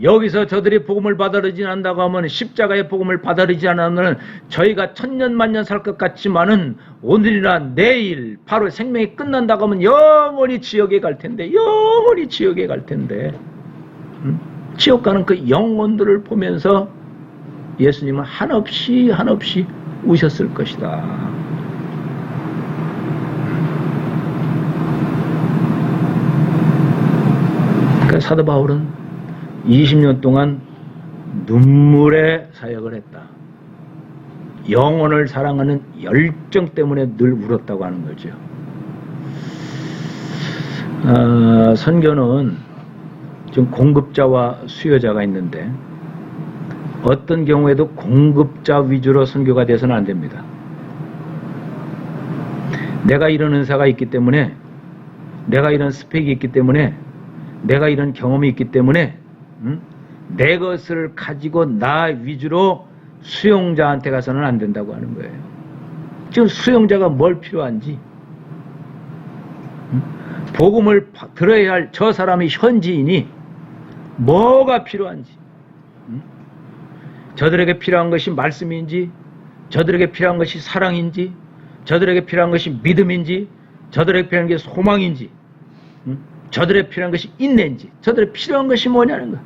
여기서 저들이 복음을 받아들이지 않는다고 하면 십자가의 복음을 받아들이지 않으면 저희가 천년만년 살 것 같지만은 오늘이나 내일 바로 생명이 끝난다고 하면 영원히 지옥에 갈 텐데, 영원히 지옥에 갈 텐데, 지옥 가는 그 영혼들을 보면서 예수님은 한없이 우셨을 것이다. 그러니까 사도 바울은 20년 동안 눈물의 사역을 했다. 영혼을 사랑하는 열정 때문에 늘 울었다고 하는 거죠. 선교는 지금 공급자와 수요자가 있는데 어떤 경우에도 공급자 위주로 선교가 돼서는 안 됩니다. 내가 이런 은사가 있기 때문에, 내가 이런 스펙이 있기 때문에, 내가 이런 경험이 있기 때문에 내 것을 가지고 나 위주로 수용자한테 가서는 안 된다고 하는 거예요. 지금 수용자가 뭘 필요한지, 복음을 들어야 할 저 사람이 현지인이 뭐가 필요한지, 저들에게 필요한 것이 말씀인지, 저들에게 필요한 것이 사랑인지, 저들에게 필요한 것이 믿음인지, 저들에게 필요한 게 소망인지, 저들에게 필요한 것이 인내인지, 저들에게 필요한 것이 뭐냐는 거야.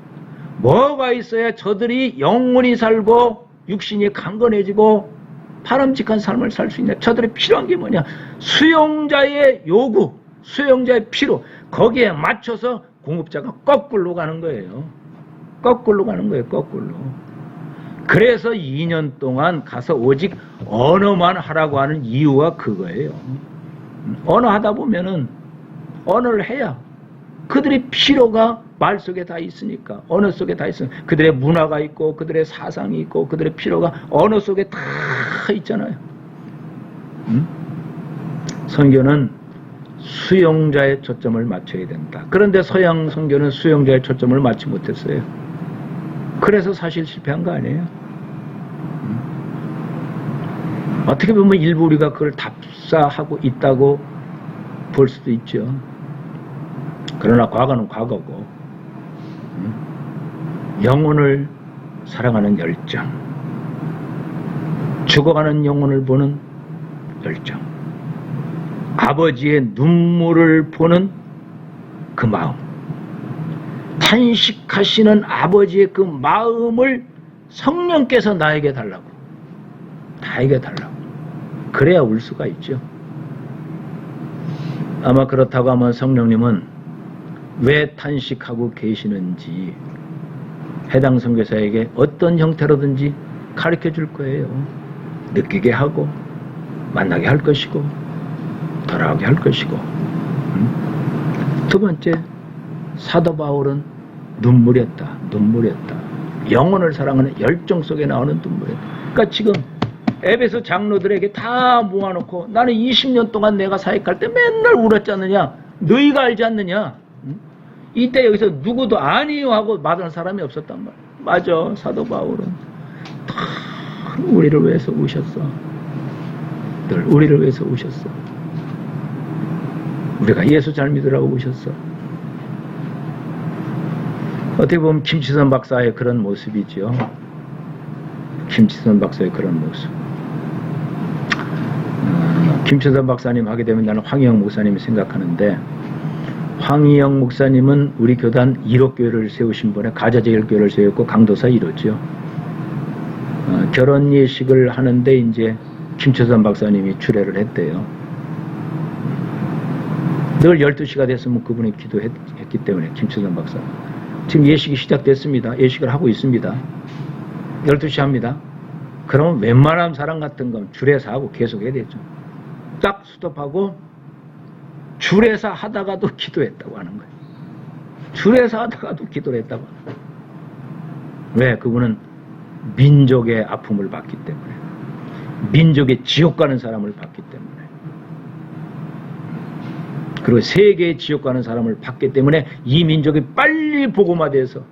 뭐가 있어야 저들이 영원히 살고 육신이 강건해지고 바람직한 삶을 살 수 있냐. 저들의 필요한 게 뭐냐. 수용자의 요구, 수용자의 필요, 거기에 맞춰서 공급자가 거꾸로 가는 거예요. 거꾸로 가는 거예요. 거꾸로. 그래서 2년 동안 가서 오직 언어만 하라고 하는 이유가 그거예요. 언어 하다 보면은 언어를 해야 그들의 필요가 말 속에 다 있으니까, 언어 속에 다 있으니까, 그들의 문화가 있고 그들의 사상이 있고 그들의 필요가 언어 속에 다 있잖아요. 선교는 수용자의 초점을 맞춰야 된다. 그런데 서양 선교는 수용자의 초점을 맞지 못했어요. 그래서 사실 실패한 거 아니에요? 어떻게 보면 일부 우리가 그걸 답사하고 있다고 볼 수도 있죠. 그러나 과거는 과거고, 영혼을 사랑하는 열정, 죽어가는 영혼을 보는 열정, 아버지의 눈물을 보는 그 마음, 탄식하시는 아버지의 그 마음을 성령께서 나에게 달라고, 나에게 달라고. 그래야 울 수가 있죠. 아마 그렇다고 하면 성령님은 왜 탄식하고 계시는지 해당 선교사에게 어떤 형태로든지 가르쳐 줄 거예요. 느끼게 하고 만나게 할 것이고 돌아오게 할 것이고. 두 번째, 사도 바울은 눈물이었다. 눈물이었다. 영혼을 사랑하는 열정 속에 나오는 눈물이었다. 그러니까 지금 에베소 장로들에게 다 모아놓고 나는 20년 동안 내가 사역할 때 맨날 울었지 않느냐? 너희가 알지 않느냐? 이때 여기서 누구도 아니요 하고 말하는 사람이 없었단 말이야. 맞아. 사도 바울은 다 우리를 위해서 우셨어. 늘 우리를 위해서 우셨어. 우리가 예수 잘 믿으라고 우셨어. 어떻게 보면 김치선 박사의 그런 모습이죠. 김치선 박사의 그런 모습. 김치선 박사님 하게 되면 나는 황희영 목사님이 생각하는데, 황희영 목사님은 우리 교단 1호 교회를 세우신 분에 가자제일 교회를 세웠고 강도사 1호죠. 결혼 예식을 하는데 이제 김치선 박사님이 주례를 했대요. 늘 12시가 됐으면 그분이 기도했기 때문에 김치선 박사. 지금 예식이 시작됐습니다. 예식을 하고 있습니다. 12시 합니다. 그러면 웬만한 사람 같은 건 주례사 하고 계속 해야 되죠. 딱 스톱하고 주례사 하다가도 기도했다고 하는 거예요. 주례사 하다가도 기도를 했다고 하는 거예요. 왜? 그분은 민족의 아픔을 받기 때문에, 민족의 지옥 가는 사람을 받기 때문에, 그리고 세계의 지옥 가는 사람을 받기 때문에 이 민족이 빨리 복음화돼서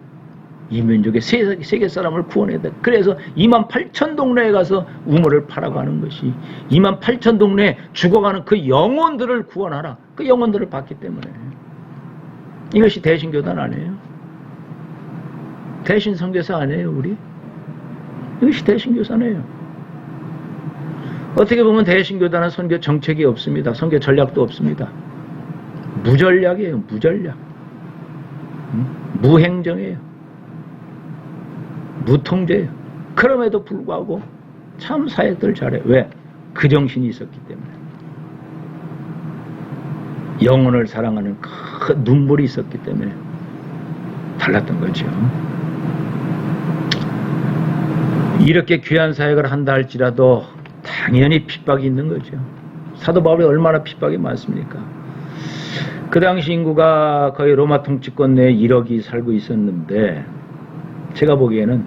이 민족의 세계 사람을 구원해야 돼. 그래서 28,000동네에 가서 우물을 파라고 하는 것이, 28,000동네에 죽어가는 그 영혼들을 구원하라. 그 영혼들을 받기 때문에. 이것이 대신교단 아니에요? 대신 선교사 아니에요, 우리? 이것이 대신교사네요. 어떻게 보면 대신교단은 선교 정책이 없습니다. 선교 전략도 없습니다. 무전략이에요, 무전략. 무행정이에요. 무통제예요. 그럼에도 불구하고 참 사역들 잘해요. 왜? 그 정신이 있었기 때문에. 영혼을 사랑하는 그 눈물이 있었기 때문에 달랐던 거죠. 이렇게 귀한 사역을 한다 할지라도 당연히 핍박이 있는 거죠. 사도 바울이 얼마나 핍박이 많습니까? 그 당시 인구가 거의 로마 통치권 내에 1억이 살고 있었는데 제가 보기에는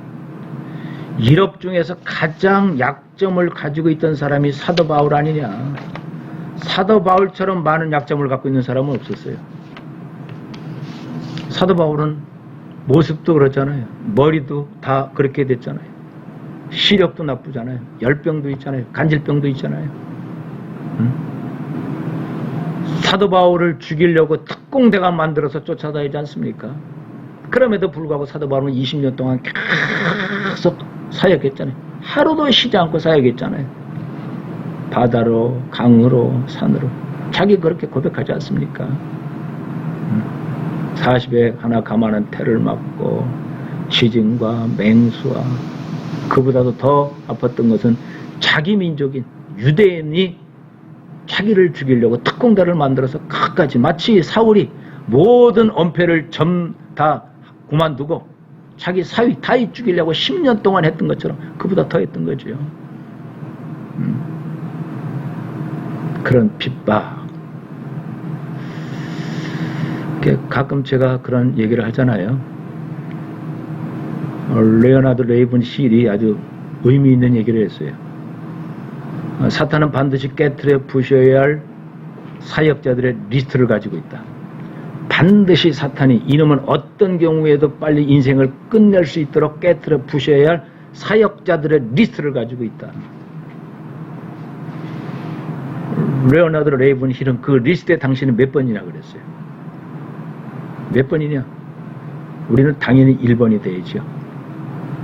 1억 중에서 가장 약점을 가지고 있던 사람이 사도 바울 아니냐. 사도 바울처럼 많은 약점을 갖고 있는 사람은 없었어요. 사도 바울은 모습도 그렇잖아요. 머리도 다 그렇게 됐잖아요. 시력도 나쁘잖아요. 열병도 있잖아요. 간질병도 있잖아요. 사도 바울을 죽이려고 특공대가 만들어서 쫓아다니지 않습니까? 그럼에도 불구하고 사도 바울은 20년 동안 계속 사역했잖아요. 하루도 쉬지 않고 사역했잖아요. 바다로, 강으로, 산으로. 자기 그렇게 고백하지 않습니까? 40에 하나 가만한 태를 맞고 지진과 맹수와 그보다도 더 아팠던 것은 자기 민족인 유대인이 자기를 죽이려고 특공대를 만들어서 끝까지 마치 사울이 모든 엄폐를 다 그만두고 자기 사위 다윗 죽이려고 10년 동안 했던 것처럼 그보다 더 했던 거죠. 그런 핍박. 가끔 제가 그런 얘기를 하잖아요. 레오나드 레이븐 힐이 아주 의미 있는 얘기를 했어요. 사탄은 반드시 깨트려 부셔야 할 사역자들의 리스트를 가지고 있다. 반드시 사탄이 이놈은 어떤 경우에도 빨리 인생을 끝낼 수 있도록 깨트려 부셔야 할 사역자들의 리스트를 가지고 있다. 레오나드 레이븐 힐은 그 리스트에 당신은 몇 번이나 그랬어요? 몇 번이냐? 우리는 당연히 1번이 되죠.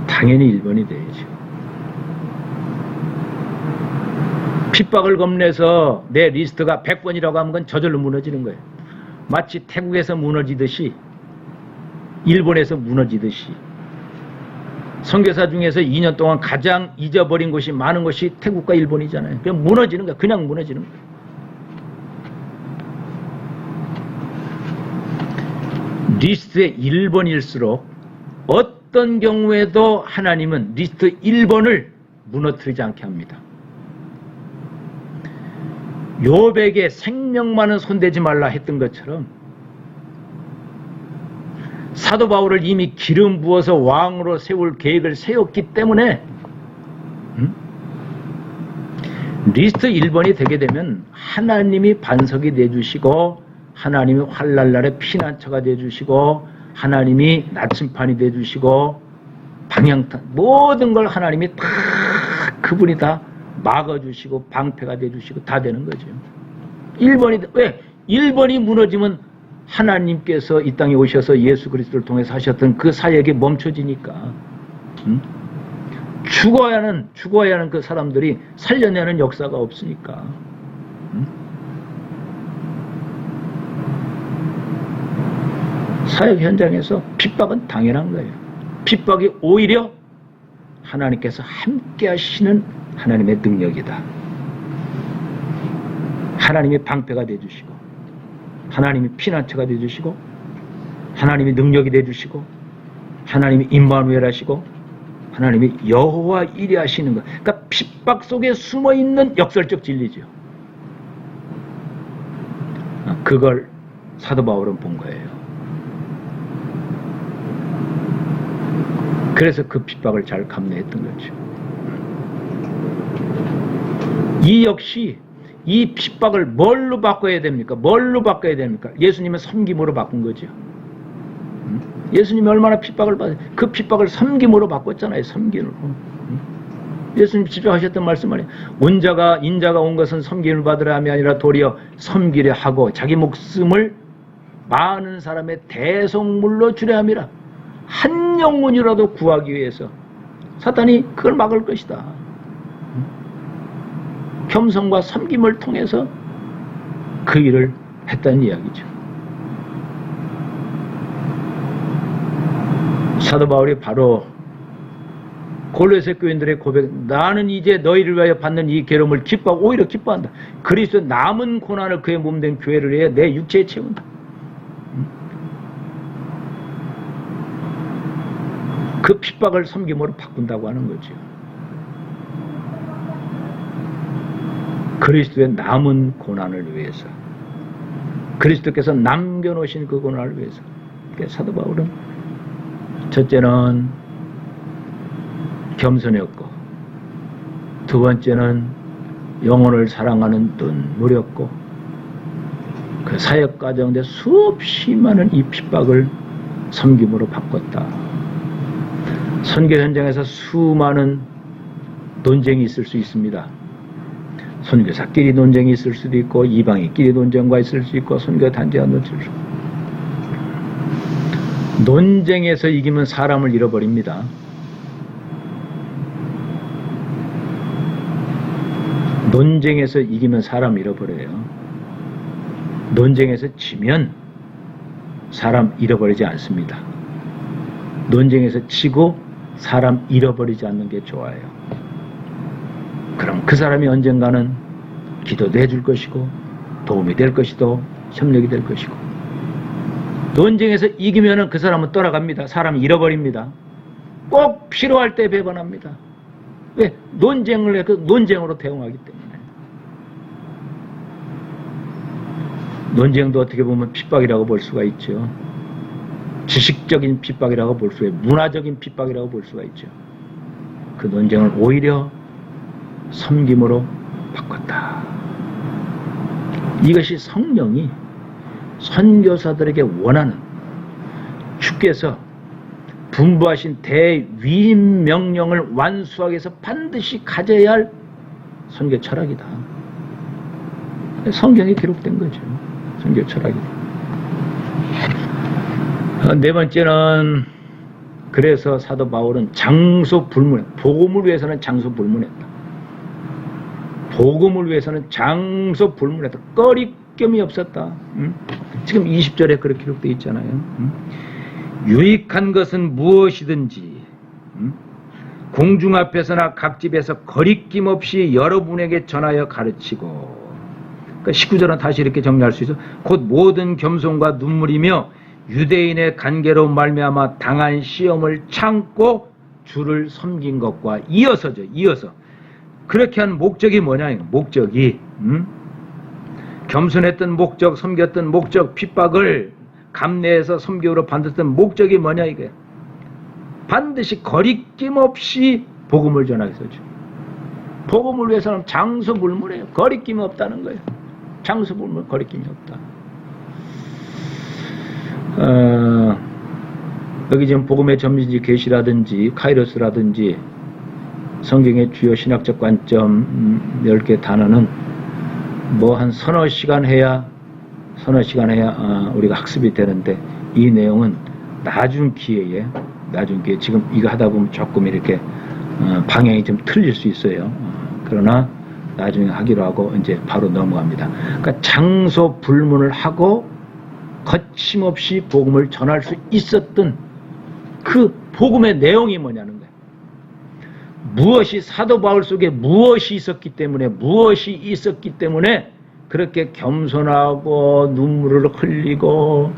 당연히 1번이 되죠. 핍박을 겁내서 내 리스트가 100번이라고 하면 그건 저절로 무너지는 거예요. 마치 태국에서 무너지듯이 일본에서 무너지듯이 선교사 중에서 2년 동안 가장 잊어버린 곳이 많은 곳이 태국과 일본이잖아요. 그냥 무너지는 거야. 그냥 무너지는 거야. 리스트의 1번일수록 어떤 경우에도 하나님은 리스트 1번을 무너뜨리지 않게 합니다. 욥에게 생명만은 손대지 말라 했던 것처럼 사도 바울을 이미 기름 부어서 왕으로 세울 계획을 세웠기 때문에 리스트 1번이 되게 되면 하나님이 반석이 되어주시고 하나님이 환난날에 피난처가 되어주시고 하나님이 나침판이 되어주시고 방향탄 모든 걸 하나님이 다 그분이 다 막아주시고 방패가 되어주시고 다 되는 거죠. 1번이 왜? 1번이 무너지면 하나님께서 이 땅에 오셔서 예수 그리스도를 통해서 하셨던 그 사역이 멈춰지니까 죽어야 하는 그 사람들이 살려내는 역사가 없으니까 사역 현장에서 핍박은 당연한 거예요. 핍박이 오히려 하나님께서 함께 하시는 하나님의 능력이다. 하나님이 방패가 되어주시고 하나님이 피난처가 되어주시고 하나님이 능력이 되어주시고 하나님이 임마누엘 하시고 하나님이 여호와 이레 하시는 것. 그러니까 핍박 속에 숨어있는 역설적 진리죠. 그걸 사도 바울은 본 거예요. 그래서 그 핍박을 잘 감내했던 거죠. 이 역시 이 핍박을 뭘로 바꿔야 됩니까? 뭘로 바꿔야 됩니까? 예수님은 섬김으로 바꾼 거죠. 예수님이 얼마나 핍박을 받아요. 그 핍박을 섬김으로 바꿨잖아요. 섬김으로. 예수님 직접 하셨던 말씀 아니에요. 인자가 온 것은 섬김을 받으려 함이 아니라 도리어 섬기려 하고 자기 목숨을 많은 사람의 대속물로 주려 함이라. 한 영혼이라도 구하기 위해서 사탄이 그걸 막을 것이다. 겸손과 섬김을 통해서 그 일을 했다는 이야기죠. 사도 바울이 바로 골로새 교인들의 고백, 나는 이제 너희를 위하여 받는 이 괴로움을 기뻐하고 오히려 기뻐한다. 그리스도의 남은 고난을 그의 몸된 교회를 위해 내 육체에 채운다. 그 핍박을 섬김으로 바꾼다고 하는 거죠. 그리스도의 남은 고난을 위해서, 그리스도께서 남겨놓으신 그 고난을 위해서. 그러니까 사도 바울은 첫째는 겸손이었고, 두 번째는 영혼을 사랑하는 눈물이었고, 그 사역 과정에 수없이 많은 이 핍박을 섬김으로 바꿨다. 선교 현장에서 수많은 논쟁이 있을 수 있습니다. 선교사끼리 논쟁이 있을 수도 있고, 이방인끼리 논쟁과 있을 수 있고, 선교 단체가 논쟁을. 논쟁에서 이기면 사람을 잃어버립니다. 논쟁에서 이기면 사람 잃어버려요. 논쟁에서 지면 사람 잃어버리지 않습니다. 논쟁에서 지고 사람 잃어버리지 않는 게 좋아요. 그럼 그 사람이 언젠가는 기도도 해줄 것이고, 도움이 될 것이고, 협력이 될 것이고. 논쟁에서 이기면은 그 사람은 떠나갑니다. 사람이 잃어버립니다. 꼭 필요할 때 배반합니다. 왜? 논쟁을 해, 그 논쟁으로 대응하기 때문에. 논쟁도 어떻게 보면 핍박이라고 볼 수가 있죠. 지식적인 핍박이라고 볼 수가 있고, 문화적인 핍박이라고 볼 수가 있죠. 그 논쟁을 오히려 섬김으로 바꿨다. 이것이 성령이 선교사들에게 원하는, 주께서 분부하신 대위임 명령을 완수하기 위해서 반드시 가져야 할 선교 철학이다. 성경에 기록된 거죠. 선교 철학이다. 네 번째는, 그래서 사도 바울은 장소 불문, 복음을 위해서는 장소 불문했다. 복음을 위해서는 장소 불문했다. 꺼리낌이 없었다. 지금 20절에 그렇게 기록되어 있잖아요. 유익한 것은 무엇이든지 공중 앞에서나 각 집에서 거리낌 없이 여러분에게 전하여 가르치고, 그러니까 19절은 다시 이렇게 정리할 수 있어. 곧 모든 겸손과 눈물이며 유대인의 간계로 말미암아 당한 시험을 참고 주를 섬긴 것과 이어서죠. 이어서 그렇게 한 목적이 뭐냐? 목적이 겸손했던 목적, 섬겼던 목적, 핍박을 감내해서 섬기로 반듯했던 목적이 뭐냐 이거야. 반드시 거리낌 없이 복음을 전하기 위해서죠. 복음을 위해서는 장소불문해요. 거리낌이 없다는 거예요. 장소불문, 거리낌이 없다. 여기 지금 복음의 전미지 계시라든지 카이로스라든지 성경의 주요 신학적 관점 10개 단어는 뭐 한 서너 시간 해야 우리가 학습이 되는데, 이 내용은 나중 기회에 지금 이거 하다 보면 조금 이렇게 방향이 좀 틀릴 수 있어요. 그러나 나중에 하기로 하고 이제 바로 넘어갑니다. 그러니까 장소 불문을 하고 거침없이 복음을 전할 수 있었던 그 복음의 내용이 뭐냐는 거예요. 무엇이, 사도 바울 속에 무엇이 있었기 때문에 그렇게 겸손하고 눈물을 흘리고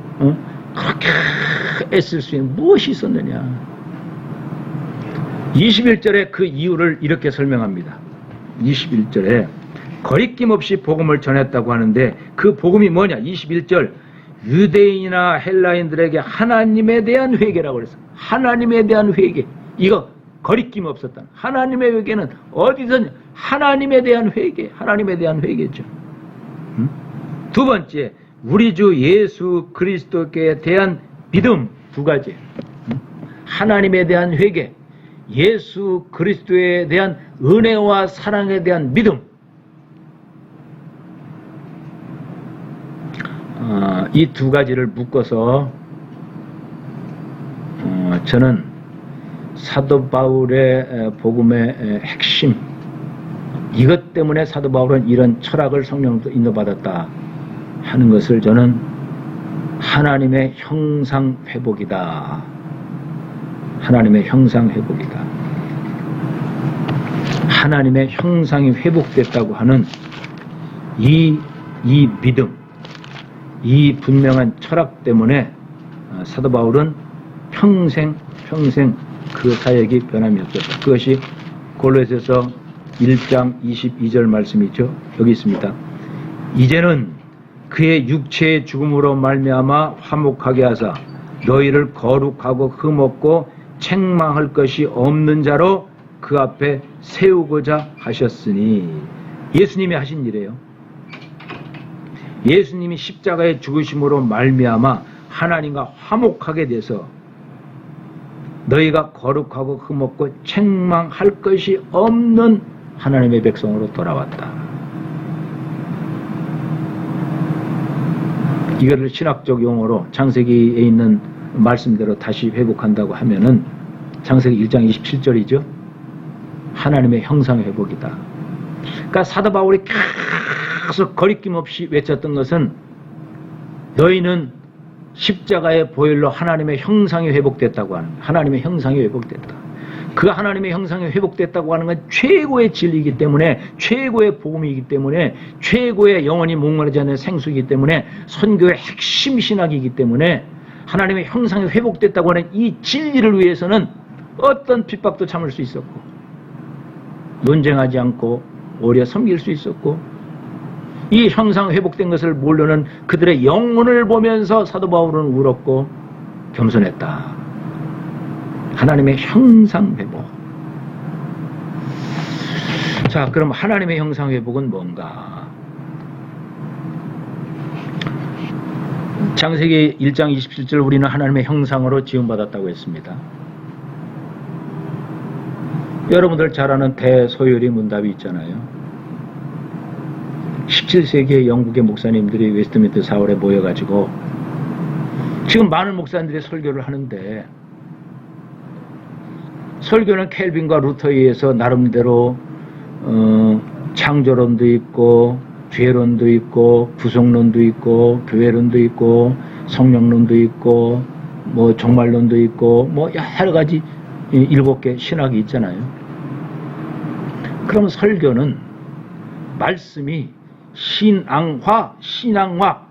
그렇게 애쓸 수 있는 무엇이 있었느냐. 21절에 그 이유를 이렇게 설명합니다. 21절에 거리낌 없이 복음을 전했다고 하는데, 그 복음이 뭐냐. 21절, 유대인이나 헬라인들에게 하나님에 대한 회개라고 그랬어. 하나님에 대한 회개. 이거 거리낌 없었다. 하나님의 회개는 어디든 하나님에 대한 회개, 하나님에 대한 회개죠. 두 번째, 우리 주 예수 그리스도께 대한 믿음. 두 가지. 하나님에 대한 회개, 예수 그리스도에 대한 은혜와 사랑에 대한 믿음. 이 두 가지를 묶어서 저는 사도 바울의 복음의 핵심, 이것 때문에 사도 바울은 이런 철학을 성령으로 인도받았다 하는 것을 저는 하나님의 형상 회복이다. 하나님의 형상 회복이다. 하나님의 형상이 회복됐다고 하는 이 믿음, 이 분명한 철학 때문에 사도 바울은 평생 그 사역이 변함이 없었다. 그것이 골로새서 1장 22절 말씀이죠. 여기 있습니다. 이제는 그의 육체의 죽음으로 말미암아 화목하게 하사 너희를 거룩하고 흠없고 책망할 것이 없는 자로 그 앞에 세우고자 하셨으니, 예수님이 하신 일이에요. 예수님이 십자가의 죽으심으로 말미암아 하나님과 화목하게 돼서 너희가 거룩하고 흠없고 책망할 것이 없는 하나님의 백성으로 돌아왔다. 이거를 신학적 용어로 창세기에 있는 말씀대로 다시 회복한다고 하면은 창세기 1장 27절이죠. 하나님의 형상 회복이다. 그러니까 사도 바울이 계속 거리낌 없이 외쳤던 것은 너희는 십자가의 보혈로 하나님의 형상이 회복됐다고 하는, 하나님의 형상이 회복됐다. 그 하나님의 형상이 회복됐다고 하는 건 최고의 진리이기 때문에, 최고의 복음이기 때문에, 최고의 영원히 목마르지 않는 생수이기 때문에, 선교의 핵심 신학이기 때문에 하나님의 형상이 회복됐다고 하는 이 진리를 위해서는 어떤 핍박도 참을 수 있었고, 논쟁하지 않고 오히려 섬길 수 있었고, 이 형상 회복된 것을 모르는 그들의 영혼을 보면서 사도 바울은 울었고 겸손했다. 하나님의 형상 회복. 자, 그럼 하나님의 형상 회복은 뭔가? 창세기 1장 27절 우리는 하나님의 형상으로 지음받았다고 했습니다. 여러분들 잘 아는 대소요리 문답이 있잖아요. 17세기에 영국의 목사님들이 웨스트민스터 사월에 모여가지고 지금 많은 목사님들이 설교를 하는데, 설교는 켈빈과 루터에 의해서 나름대로 창조론도 있고 죄론도 있고 부속론도 있고 교회론도 있고 성령론도 있고 뭐 종말론도 있고 뭐 여러 가지 7개 신학이 있잖아요. 그럼 설교는 말씀이 신앙화,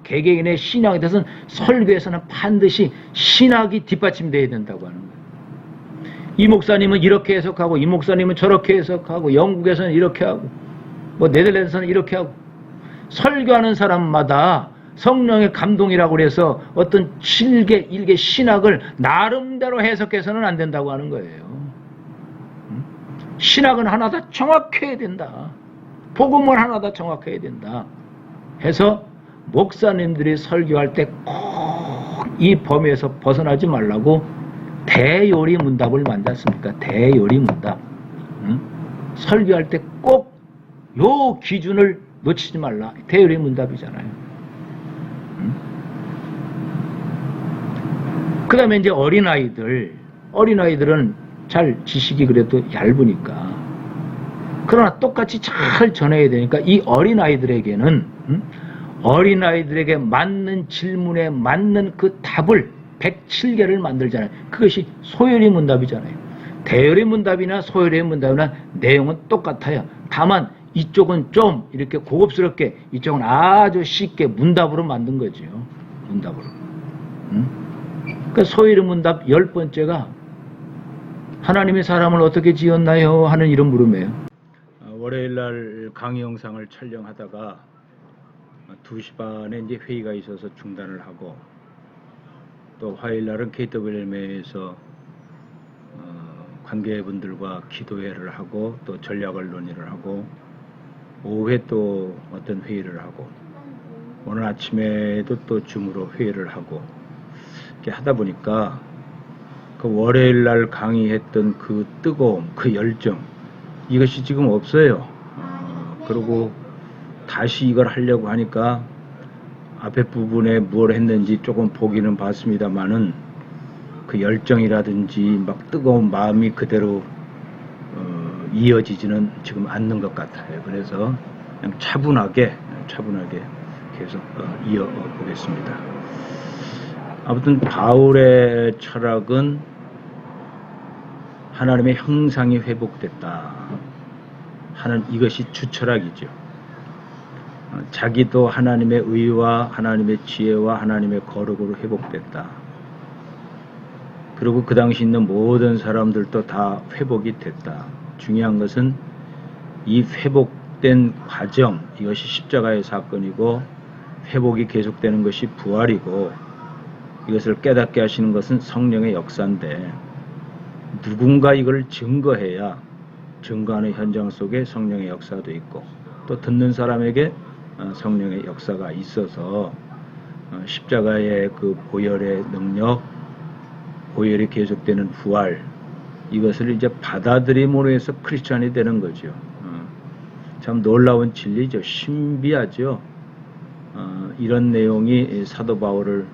개개인의 신앙에 대해서는 설교에서는 반드시 신학이 뒷받침되어야 된다고 하는 거예요. 이 목사님은 이렇게 해석하고, 이 목사님은 저렇게 해석하고, 영국에서는 이렇게 하고, 뭐 네덜란드에서는 이렇게 하고, 설교하는 사람마다 성령의 감동이라고 그래서 어떤 일개 신학을 나름대로 해석해서는 안 된다고 하는 거예요. 신학은 하나 다 정확해야 된다. 복음은 하나 다 정확해야 된다. 해서 목사님들이 설교할 때 꼭 이 범위에서 벗어나지 말라고 대요리 문답을 만들었습니까? 대요리 문답. 설교할 때 꼭 요 기준을 놓치지 말라. 대요리 문답이잖아요. 그 다음에 이제 어린아이들은 잘 지식이 그래도 얇으니까, 그러나 똑같이 잘 전해야 되니까 이 어린아이들에게는 어린아이들에게 맞는 질문에 맞는 그 답을 107개를 만들잖아요. 그것이 소요리 문답이잖아요. 대요리 문답이나 소요리 문답이나 내용은 똑같아요. 다만 이쪽은 좀 이렇게 고급스럽게, 이쪽은 아주 쉽게 문답으로 만든 거죠. 문답으로. 그러니까 소요리 문답 10번째가 하나님의 사람을 어떻게 지었나요? 하는 이런 물음이에요. 월요일날 강의 영상을 촬영하다가 2시 반에 이제 회의가 있어서 중단을 하고, 또 화요일날은 KWM에서 관계분들과 기도회를 하고 또 전략을 논의를 하고, 오후에 또 어떤 회의를 하고, 오늘 아침에도 또 줌으로 회의를 하고, 이렇게 하다 보니까 그 월요일날 강의했던 그 뜨거움, 그 열정, 이것이 지금 없어요. 그리고 다시 이걸 하려고 하니까 앞에 부분에 뭘 했는지 조금 보기는 봤습니다만은 그 열정이라든지 막 뜨거운 마음이 그대로 이어지지는 지금 않는 것 같아요. 그래서 그냥 차분하게 계속 이어보겠습니다. 아무튼 바울의 철학은 하나님의 형상이 회복됐다 하는 이것이 주철학이죠. 자기도 하나님의 의와 하나님의 지혜와 하나님의 거룩으로 회복됐다. 그리고 그 당시 있는 모든 사람들도 다 회복이 됐다. 중요한 것은 이 회복된 과정, 이것이 십자가의 사건이고 회복이 계속되는 것이 부활이고 이것을 깨닫게 하시는 것은 성령의 역사인데 누군가 이걸 증거해야 증거하는 현장 속에 성령의 역사도 있고 또 듣는 사람에게 성령의 역사가 있어서 십자가의 그 보혈의 능력, 보혈이 계속되는 부활 이것을 이제 받아들임으로 해서 크리스찬이 되는 거죠. 참 놀라운 진리죠. 신비하죠. 이런 내용이 사도 바울을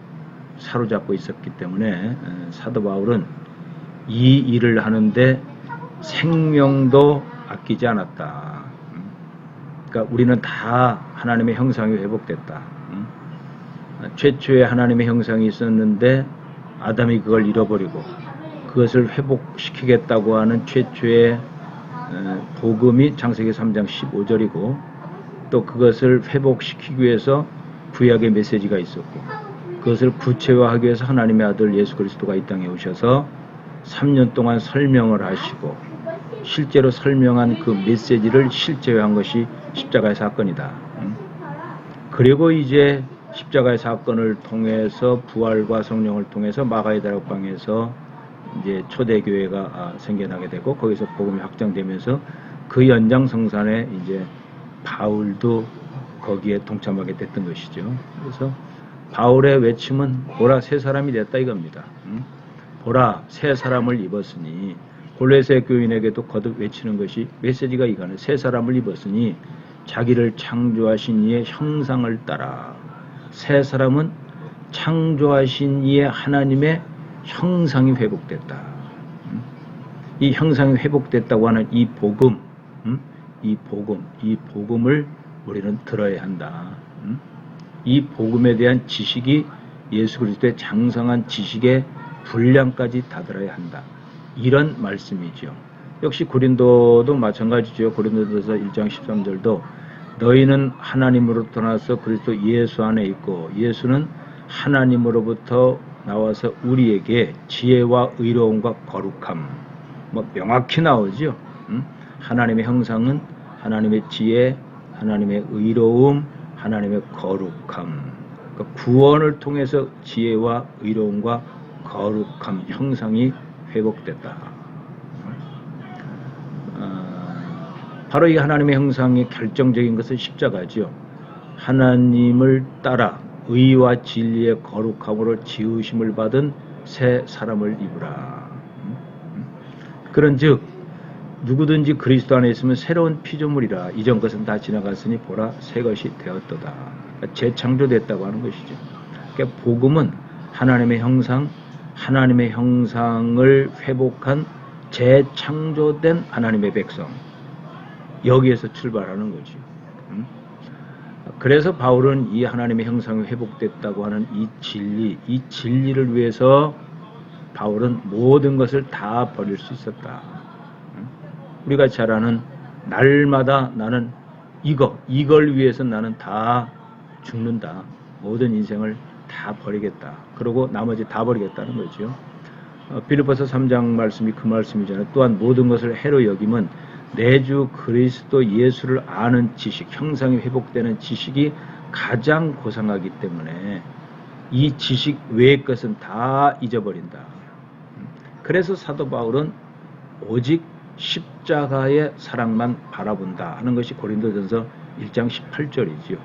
사로잡고 있었기 때문에 사도 바울은 이 일을 하는데 생명도 아끼지 않았다. 그러니까 우리는 다 하나님의 형상이 회복됐다. 최초에 하나님의 형상이 있었는데 아담이 그걸 잃어버리고 그것을 회복시키겠다고 하는 최초의 복음이 창세기 3장 15절이고 또 그것을 회복시키기 위해서 구약의 메시지가 있었고 그것을 구체화하기 위해서 하나님의 아들 예수 그리스도가 이 땅에 오셔서 3년 동안 설명을 하시고 실제로 설명한 그 메시지를 실제화한 것이 십자가의 사건이다. 그리고 이제 십자가의 사건을 통해서 부활과 성령을 통해서 마가의 다락방에서 이제 초대교회가 생겨나게 되고 거기서 복음이 확장되면서 그 연장성산에 이제 바울도 거기에 동참하게 됐던 것이죠. 그래서 바울의 외침은 보라 새 사람이 됐다 이겁니다. 보라 새 사람을 입었으니 골로새 교인에게도 거듭 외치는 것이 메시지가 이거는 새 사람을 입었으니 자기를 창조하신 이의 형상을 따라 새 사람은 창조하신 이의 하나님의 형상이 회복됐다. 이 형상이 회복됐다고 하는 이 복음, 이 복음을 우리는 들어야 한다. 이 복음에 대한 지식이 예수 그리스도의 장성한 지식의 분량까지 다다라야 한다. 이런 말씀이죠. 역시 고린도도 마찬가지죠. 고린도전서 1장 13절도 너희는 하나님으로부터 나서 그리스도 예수 안에 있고 예수는 하나님으로부터 나와서 우리에게 지혜와 의로움과 거룩함 뭐 명확히 나오죠. 하나님의 형상은 하나님의 지혜, 하나님의 의로움, 하나님의 거룩함. 그러니까 구원을 통해서 지혜와 의로움과 거룩함 형상이 회복됐다. 바로 이 하나님의 형상의 결정적인 것은 십자가죠. 하나님을 따라 의와 진리의 거룩함으로 지으심을 받은 새 사람을 입으라. 그런즉 누구든지 그리스도 안에 있으면 새로운 피조물이라. 이전 것은 다 지나갔으니 보라 새 것이 되었도다. 그러니까 재창조됐다고 하는 것이죠. 그러니까 복음은 하나님의 형상, 하나님의 형상을 회복한 재창조된 하나님의 백성. 여기에서 출발하는 거죠. 그래서 바울은 이 하나님의 형상이 회복됐다고 하는 이 진리를 위해서 바울은 모든 것을 다 버릴 수 있었다. 우리가 잘 아는 날마다 나는 이걸 위해서 나는 다 죽는다. 모든 인생을 다 버리겠다. 그리고 나머지 다 버리겠다는 거죠. 빌립보서 3장 말씀이 그 말씀이잖아요. 또한 모든 것을 해로 여김은 내 주 그리스도 예수를 아는 지식, 형상이 회복되는 지식이 가장 고상하기 때문에 이 지식 외의 것은 다 잊어버린다. 그래서 사도 바울은 오직 십자가의 사랑만 바라본다 하는 것이 고린도전서 1장 18절이지요.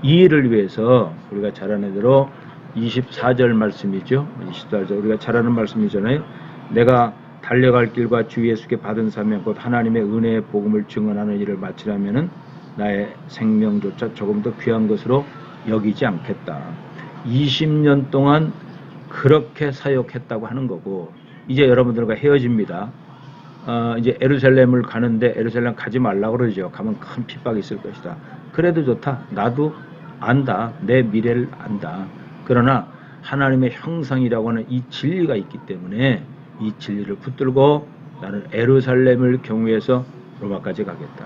이 일을 위해서 우리가 잘 아는 대로 24절 말씀이죠. 24절 우리가 잘 아는 말씀이잖아요. 내가 달려갈 길과 주 예수께 받은 사명 곧 하나님의 은혜의 복음을 증언하는 일을 마치려면은 나의 생명조차 조금 더 귀한 것으로 여기지 않겠다. 20년 동안 그렇게 사역했다고 하는 거고, 이제 여러분들과 헤어집니다. 이제 예루살렘을 가는데 예루살렘 가지 말라고 그러죠. 가면 큰 핍박이 있을 것이다. 그래도 좋다. 나도 안다. 내 미래를 안다. 그러나 하나님의 형상이라고 하는 이 진리가 있기 때문에 이 진리를 붙들고 나는 예루살렘을 경유해서 로마까지 가겠다.